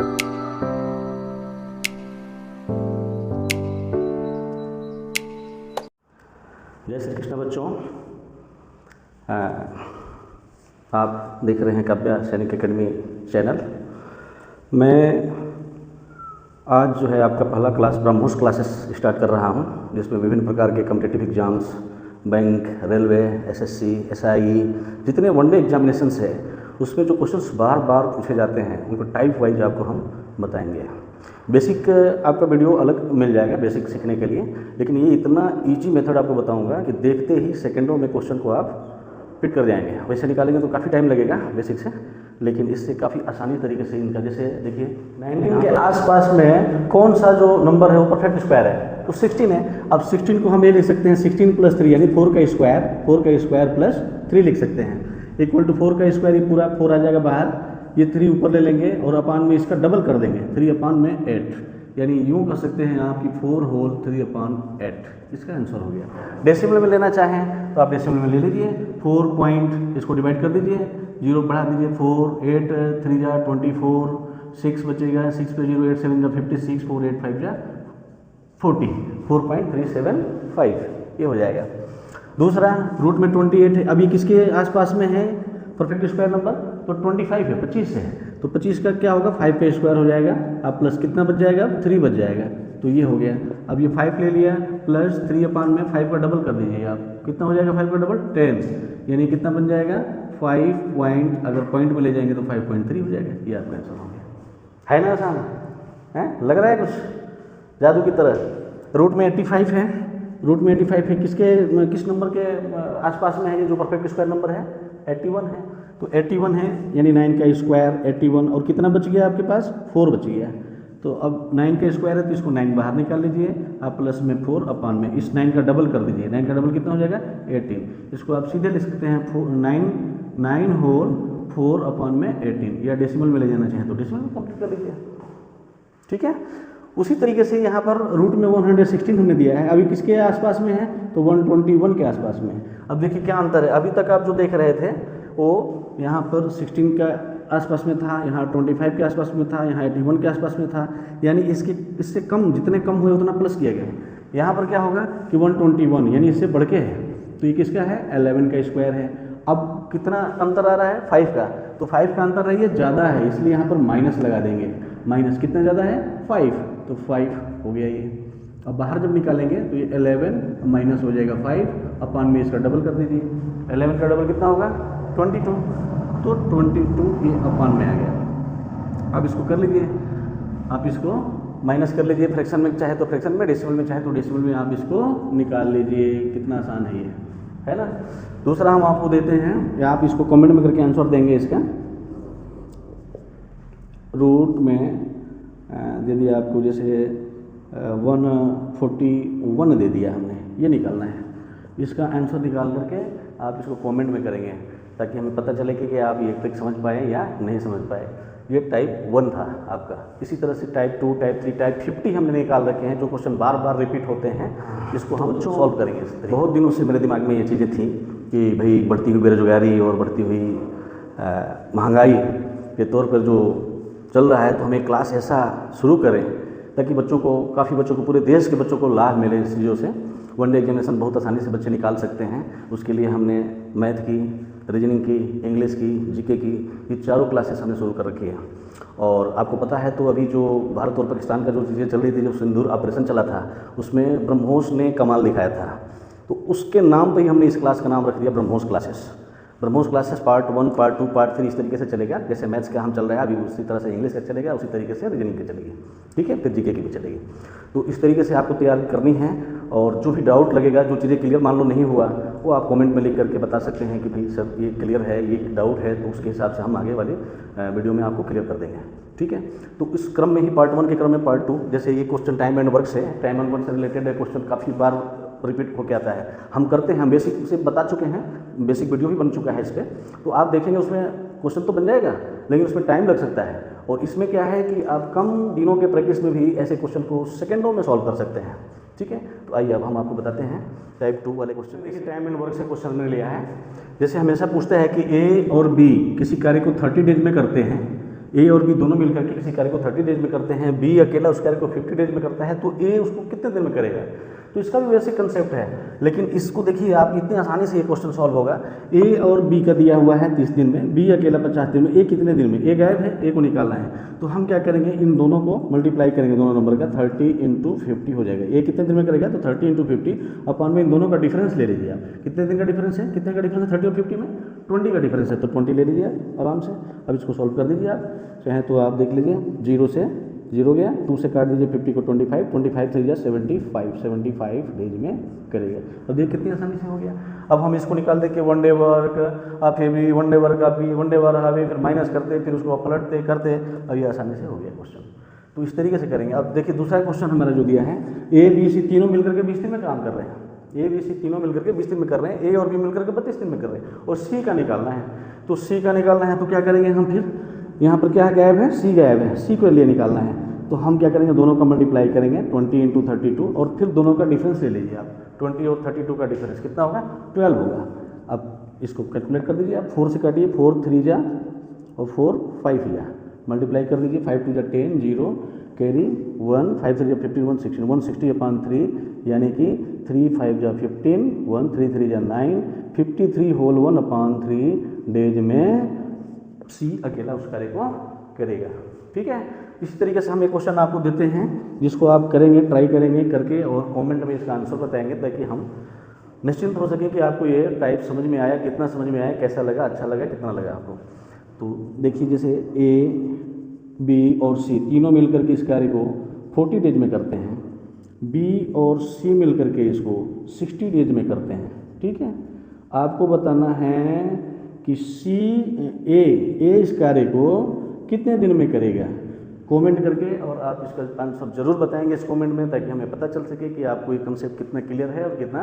जय श्री कृष्ण बच्चों, आप देख रहे हैं काव्या सैनिक एकेडमी चैनल। मैं आज जो है आपका पहला क्लास ब्रह्मोस क्लासेस स्टार्ट कर रहा हूं, जिसमें विभिन्न प्रकार के competitive exams, bank, railway, SSC, SI, जितने वनडे एग्जामिनेशंस है उसमें जो क्वेश्चंस बार बार पूछे जाते हैं उनको टाइप वाइज आपको हम बताएंगे। बेसिक आपका वीडियो अलग मिल जाएगा बेसिक सीखने के लिए, लेकिन ये इतना इजी मेथड आपको बताऊंगा कि देखते ही सेकंडों में क्वेश्चन को आप पिक कर जाएंगे। वैसे निकालेंगे तो काफ़ी टाइम लगेगा बेसिक से, लेकिन इससे काफ़ी आसानी तरीके से इनका, जैसे देखिए 19 के आसपास में कौन सा जो नंबर है वो परफेक्ट स्क्वायर है, तो 16 है। अब 16 को हम ये लिख सकते हैं 16 + 3 यानी 4 का स्क्वायर प्लस 3 लिख सकते हैं, इक्वल टू 4 का स्क्वायर, ये पूरा 4 आ जाएगा बाहर, ये 3 ऊपर ले लेंगे और अपान में इसका डबल कर देंगे, 3/8, यानी यूँ कर सकते हैं आप कि 4 होल 3/8, इसका आंसर हो गया। डेसिमल में लेना चाहें तो आप डेसिमल में ले लीजिए, 4 पॉइंट इसको डिवाइड कर दीजिए, 0 बढ़ा दीजिए, 4, 8, 3 जा 24, 6 बचेगा, 6 पे 0, 8, 7 जा 56, 4, 8, 5 जा 40, 4.375 ये हो जाएगा। दूसरा रूट में 28 है, अभी किसके आसपास में है परफेक्ट स्क्वायर नंबर, तो 25 है, 25 है, तो 25 का क्या होगा 5 का स्क्वायर हो जाएगा, अब प्लस कितना बच जाएगा 3 बच जाएगा, तो ये हो गया। अब ये 5 ले लिया प्लस 3/5 का डबल कर दीजिए आप, कितना हो जाएगा 5 का डबल 10, यानी कितना बन जाएगा 5 पॉइंट, अगर पॉइंट में ले जाएंगे तो 5.3 हो जाएगा। ये आपका आंसर हो गया, है ना आसान है, लग रहा है कुछ जादू की तरह। रूट में 85 है, रूट में 85 है, किस नंबर के आसपास में है ये जो परफेक्ट स्क्वायर नंबर है, 81 है, तो 81 है यानी 9 का स्क्वायर 81, और कितना बच गया आपके पास 4 बच गया, तो अब 9 का स्क्वायर है तो इसको 9 बाहर निकाल लीजिए आप, प्लस में 4 अपान में इस 9 का डबल कर दीजिए, 9 का डबल कितना हो जाएगा 18, इसको आप सीधे लिख सकते हैं 9 होल 4/18, या डेसिमल में ले जाना चाहें तो डेसिमल में कंप्लीट कर लीजिए, ठीक है। उसी तरीके से यहाँ पर रूट में 116 हमने दिया है, अभी किसके आसपास में है तो 121 के आसपास में है। अब देखिए क्या अंतर है, अभी तक आप जो देख रहे थे वो यहाँ पर 16 का आसपास में था, यहाँ 25 के आसपास में था, यहाँ 81 के आसपास में था, यानी इससे कम, जितने कम हुए उतना प्लस किया गया। यहाँ पर क्या होगा कि 121 यानी इससे बढ़ के है, तो ये किसका है 11 का स्क्वायर है। अब कितना अंतर आ रहा है 5 का, तो 5 का अंतर रही है ज़्यादा है, इसलिए यहाँ पर माइनस लगा देंगे, माइनस कितना ज़्यादा है 5, तो 5 हो गया ये। अब बाहर जब निकालेंगे तो ये 11 माइनस हो जाएगा 5 अपान में इसका डबल कर दीजिए, 11 का डबल कितना होगा 22, तो 22 ये अपान में आ गया। अब इसको कर लीजिए, आप इसको माइनस कर लीजिए, फ्रैक्शन में चाहे तो फ्रैक्शन में, डेसिमल में चाहे तो डेसिमल में, आप इसको निकाल लीजिए, कितना आसान है ये, है ना। दूसरा हम आपको देते हैं, या आप इसको कमेंट में करके आंसर देंगे इसका। रूट में दे दिया आपको, जैसे 141 दे दिया हमने, ये निकालना है, इसका आंसर निकाल करके आप इसको कमेंट में करेंगे ताकि हमें पता चले कि आप ये ट्रिक समझ पाए या नहीं समझ पाए। ये टाइप 1 था आपका। इसी तरह से टाइप 2, टाइप 3, टाइप 50 हमने निकाल रखे हैं, जो क्वेश्चन बार बार रिपीट होते हैं, इसको हम सॉल्व करेंगे। बहुत दिनों से मेरे दिमाग में ये चीज़ें थी कि भाई बढ़ती हुई बेरोजगारी और बढ़ती हुई महंगाई के तौर पर जो चल रहा है, तो हम एक क्लास ऐसा शुरू करें ताकि बच्चों को, काफ़ी बच्चों को, पूरे देश के बच्चों को लाभ मिले इस चीज़ों से। वनडे एग्जामिनेशन बहुत आसानी से बच्चे निकाल सकते हैं, उसके लिए हमने मैथ की, रीजनिंग की, इंग्लिश की, जीके की, ये चारों क्लासेस हमने शुरू कर रखी है। और आपको पता है तो अभी जो भारत और पाकिस्तान का जो चीज़ें चल रही थी, जो सिंदूर ऑपरेशन चला था, उसमें ब्रह्मोस ने कमाल दिखाया था, तो उसके नाम पर ही हमने इस क्लास का नाम रख दिया BrahMos classes. BrahMos classes part 1, part 2, part 3 इस तरीके से चलेगा। जैसे मैथ्स का हम चल रहा है अभी, उसी तरह से इंग्लिश का चलेगा, उसी तरीके से रीजनिंग का चलेगी, ठीक है, फिर जीके की भी चलेगी। तो इस तरीके से आपको तैयारी करनी है, और जो भी डाउट लगेगा, जो चीज़ें क्लियर मान लो नहीं हुआ, वो आप कमेंट में लिख करके बता सकते हैं कि भाई सर ये क्लियर है, ये डाउट है, तो उसके हिसाब से हम आगे वाले वीडियो में आपको क्लियर कर देंगे, ठीक है। तो इस क्रम में ही पार्ट 1 के क्रम में पार्ट 2, जैसे ये क्वेश्चन टाइम एंड वर्क से, टाइम एंड वर्क से रिलेटेड है, क्वेश्चन काफ़ी बार रिपीट होकर आता है, हम करते हैं, हम बेसिक से बता चुके हैं, बेसिक वीडियो भी बन चुका है इस पर, तो आप देखेंगे उसमें क्वेश्चन तो बन जाएगा, लेकिन उसमें टाइम लग सकता है। और इसमें क्या है कि आप कम दिनों के प्रैक्टिस में भी ऐसे क्वेश्चन को सेकंडों में सॉल्व कर सकते हैं, ठीक है। तो आइए अब हम आपको बताते हैं टाइप 2 वाले क्वेश्चन। देखिए टाइम एंड वर्क से क्वेश्चन हमने लिया है, जैसे हमेशा पूछता है कि ए और बी किसी कार्य को 30 डेज में करते हैं, ए और बी दोनों मिलकर के किसी कार्य को 30 डेज में करते हैं, बी अकेला उस कार्य को 50 डेज में करता है, तो ए उसको कितने दिन में करेगा। तो इसका भी वैसे कंसेप्ट है, लेकिन इसको देखिए आप इतनी आसानी से ये क्वेश्चन सॉल्व होगा। ए और बी का दिया हुआ है 30 दिन में, बी अकेला 50 दिन में, ए कितने दिन में, ए गायब है, ए को निकालना है। तो हम क्या करेंगे, इन दोनों को मल्टीप्लाई करेंगे, दोनों नंबर का 30 × 50 हो जाएगा। ए कितने दिन में करेगा, तो 30 × 50 अपॉन में इन दोनों का डिफरेंस ले लीजिए आप। कितने दिन का डिफरेंस है, कितने का डिफरेंस है 30 और 50 में, 20 का डिफरेंस है, तो 20 ले लीजिए आराम से। अब इसको सॉल्व कर दीजिए आप, चाहे तो आप देख लीजिए 0 से 0 गया, 2 से काट दीजिए 50 को 25, 25 3 75 डेज में करेगा। अब देखिए कितनी आसानी से हो गया। अब हम इसको निकाल दे के 1 डे वर्क आप भी 1 डे वर्क आप भी 1 डे वर्क आप फिर माइनस करते, फिर उसको पलटते करते, अब ये आसानी से हो गया क्वेश्चन। तो इस तरीके से करेंगे। अब देखिए दूसरा क्वेश्चन हमारा जो दिया है, ए बी सी तीनों मिलकर के 20 दिन में काम कर रहे हैं, ए बी सी तीनों मिलकर के 20 दिन में कर रहे हैं, ए और बी मिलकर के 32 दिन में कर रहे हैं, और सी का निकालना है। तो सी का निकालना है तो क्या करेंगे हम, फिर यहाँ पर क्या गायब है, सी गायब है, सी को लिए निकालना है। तो हम क्या करेंगे, दोनों का मल्टीप्लाई करेंगे 20 × 32, और फिर दोनों का डिफरेंस ले लीजिए आप। 20 और 32 का डिफरेंस कितना होगा, 12 होगा। अब इसको कैलकुलेट कर दीजिए आप, 4 से काटिए, 4 3 जा और 4 5 जा, मल्टीप्लाई कर दीजिए, 5 2 जा 10, 0 कैरी 1, 5 3 जा 15, 160, 160/3 यानी कि 3 5 जा 15, 1 3 3 जा 9, 53 होल 1/3 डेज में सी अकेला उस कार्य को करेगा। ठीक है, इसी तरीके से हम एक क्वेश्चन आपको देते हैं जिसको आप करेंगे, ट्राई करेंगे करके, और कमेंट में इसका आंसर बताएंगे, ताकि हम निश्चिंत हो सके कि आपको ये टाइप समझ में आया, कितना समझ में आया, कैसा लगा, अच्छा लगा, कितना लगा आपको। तो देखिए जैसे ए बी और सी तीनों मिलकर के इस कार्य को 40 डेज में करते हैं, बी और सी मिलकर के इसको 60 डेज में करते हैं। ठीक है, आपको बताना है कि सी ए इस कार्य को कितने दिन में करेगा, कमेंट करके, और आप इसका आंसर जरूर बताएंगे इस कमेंट में, ताकि हमें पता चल सके कि आपको ये कंसेप्ट कितना क्लियर है और कितना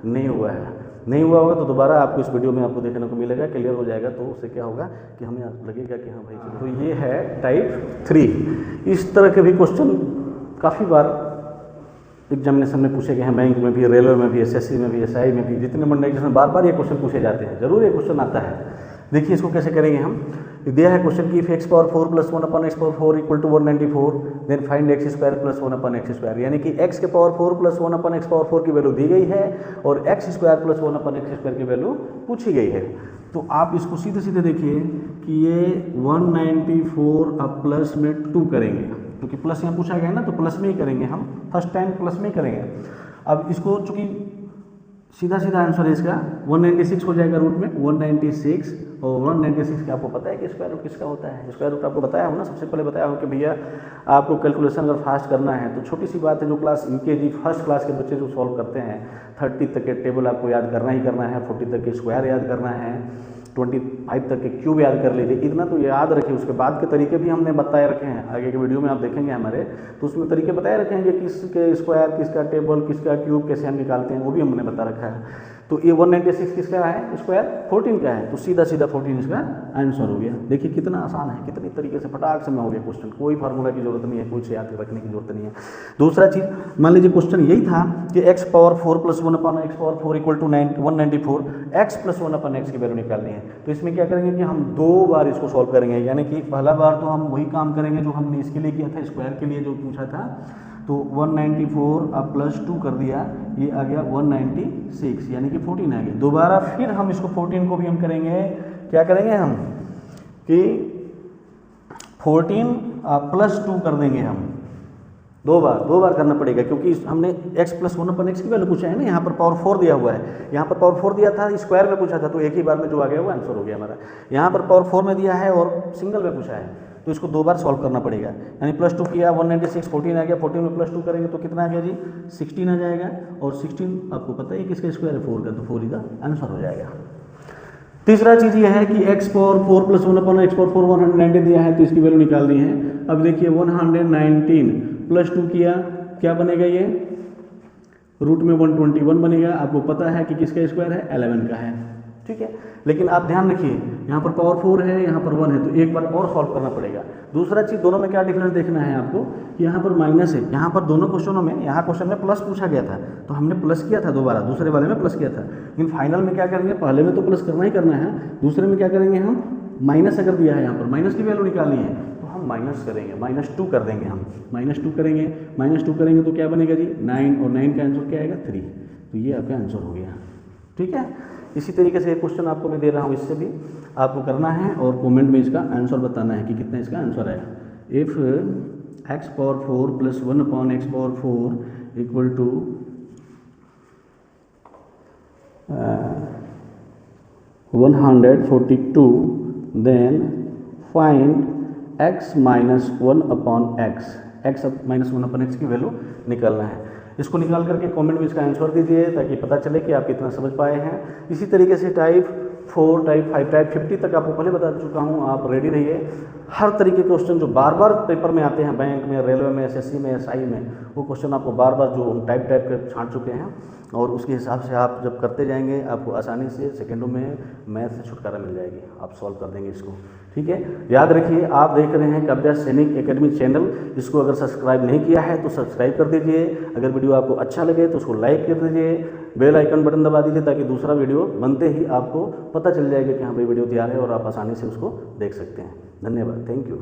नहीं हुआ है। नहीं हुआ होगा तो दोबारा आपको इस वीडियो में आपको देखने को मिलेगा, क्लियर हो जाएगा तो उससे क्या होगा कि हमें लगेगा कि हाँ भाई। तो ये है टाइप 3। इस तरह के भी क्वेश्चन काफ़ी बार एग्जामिनेशन में पूछे गए हैं, बैंक में भी, रेलवे में भी, एसएससी में भी, एसआई में भी, जितने मंडल एग्जाम बार बार ये क्वेश्चन पूछे जाते हैं, जरूर ये क्वेश्चन आता है। देखिए इसको कैसे करेंगे हम, दिया है क्वेश्चन की, x power 4 + 1/x4 = 194, then find x² + 1/x², यानी कि x के पावर 4 + 1/x4 की वैल्यू दी गई है और x² + 1/x² की वैल्यू पूछी गई है। तो आप इसको सीधे सीधे देखिए कि ये 194 अब प्लस में 2 करेंगे, क्योंकि प्लस यहाँ पूछा गया है ना, तो प्लस में ही करेंगे हम, फर्स्ट टाइम प्लस में ही करेंगे। अब इसको चूँकि सीधा सीधा आंसर है इसका 196 हो जाएगा रूट में, 196, और 196 का आपको पता है कि स्क्वायर रूट किसका होता है। स्क्वायर रूट आपको बताया हो ना, सबसे पहले बताया हो कि भैया आपको कैलकुलेशन अगर फास्ट करना है तो छोटी सी बात है, जो क्लास यूकेजी फर्स्ट क्लास के बच्चे जो सॉल्व करते हैं 30 तक के टेबल आपको याद करना ही करना है, 40 तक के स्क्वायर याद करना है, 25 तक के क्यूब याद कर लीजिए, इतना तो याद रखिए। उसके बाद के तरीके भी हमने बताए रखे हैं, आगे के वीडियो में आप देखेंगे हमारे, तो उसमें तरीके बताए रखे हैं कि किसके स्क्वायर, किसका टेबल, किसका क्यूब कैसे हम निकालते हैं, वो भी हमने बता रखा है। तो ये 196 किसका है, स्क्वायर 14 का है, तो सीधा सीधा 14 इसका आंसर हो गया। देखिए कितना आसान है, कितनी तरीके से फटाक से में हो गया क्वेश्चन, कोई फार्मूला की जरूरत नहीं है, कुछ याद रखने की जरूरत नहीं है। दूसरा चीज़, मान लीजिए क्वेश्चन यही था कि x power 4 + 1/x4 = 194, x + 1/x की वैल्यू निकालनी है। तो इसमें क्या करेंगे कि हम 2 बार इसको सॉल्व करेंगे, यानी कि पहला बार तो हम वही काम करेंगे जो हमने इसके लिए किया था, स्क्वायर के लिए जो पूछा था, तो 194 अब +2 कर दिया, ये आ गया 196, यानी कि 14 आ गया। दोबारा फिर हम इसको 14 को भी हम करेंगे, क्या करेंगे हम कि 14 +2 कर देंगे हम, दो बार करना पड़ेगा, क्योंकि हमने x + 1/x की वैल्यू पूछा है ना, यहाँ पर पावर 4 दिया हुआ है, यहाँ पर पावर 4 दिया था, स्क्वायर में पूछा था, तो एक ही बार में जो आ गया वो आंसर हो गया हमारा। यहाँ पर पावर 4 में दिया है और सिंगल में पूछा है, तो इसको 2 बार सॉल्व करना पड़ेगा। यानी +2 किया, 196, 14 आ गया, 14 में +2 करेंगे तो कितना आ गया जी, 16 आ जाएगा, और 16 आपको पता है किसका स्क्वायर है, 4 का, तो 4 का आंसर हो जाएगा। तीसरा चीज़ ये है कि x पावर 4 + 1/x4 190 दिया है, तो इसकी वैल्यू निकालनी है। अब देखिए 119 +2 किया, क्या बनेगा, ये रूट में 121 बनेगा। आपको पता है कि किसका स्क्वायर है, 11 का है, ठीक है। लेकिन आप ध्यान रखिए, यहाँ पर पावर 4 है, यहाँ पर 1 है, तो एक बार और सॉल्व करना पड़ेगा। दूसरा चीज़, दोनों में क्या डिफरेंस देखना है आपको कि यहाँ पर माइनस है, यहाँ पर दोनों क्वेश्चनों में, यहाँ क्वेश्चन में प्लस पूछा गया था, तो हमने प्लस किया था दोबारा, दूसरे वाले में प्लस किया था, लेकिन फाइनल में क्या करेंगे, पहले में तो प्लस करना ही करना है, दूसरे में क्या करेंगे हम, माइनस अगर दिया है यहाँ पर, माइनस की वैल्यू निकालनी है, हम माइनस करेंगे, -2 कर देंगे हम, -2 करेंगे, -2 करेंगे तो क्या बनेगा जी 9, और 9 का आंसर क्या आएगा 3, तो ये आपका आंसर हो गया। ठीक है, इसी तरीके से एक क्वेश्चन आपको मैं दे रहा हूँ, इससे भी आपको करना है और कमेंट में इसका आंसर बताना है कि कितना इसका आंसर है। If x power 4 plus 1 upon x power 4 equal to 142, then find x minus 1 upon x minus 1 upon x की वैल्यू निकालना है। इसको निकाल करके कमेंट में इसका आंसर दीजिए ताकि पता चले कि आप कितना समझ पाए हैं। इसी तरीके से टाइप 4, टाइप 5, टाइप 50 तक आपको पहले बता चुका हूँ, आप रेडी रहिए। हर तरीके के क्वेश्चन जो बार बार पेपर में आते हैं, बैंक में, रेलवे में, एसएससी में, एसआई में, वो क्वेश्चन आपको बार बार जो हम टाइप के छांट चुके हैं, और उसके हिसाब से आप जब करते जाएंगे आपको आसानी से सेकेंडों में मैथ से छुटकारा मिल जाएगी, आप सॉल्व कर देंगे इसको। ठीक है, याद रखिए आप देख रहे हैं काव्या सैनिक एकेडमी चैनल, इसको अगर सब्सक्राइब नहीं किया है तो सब्सक्राइब कर दीजिए। अगर वीडियो आपको अच्छा लगे तो उसको लाइक कर दीजिए, बेल आइकन बटन दबा दीजिए ताकि दूसरा वीडियो बनते ही आपको पता चल जाएगा कि हाँ भाई वीडियो तैयार है और आप आसानी से उसको देख सकते हैं। धन्यवाद, थैंक यू।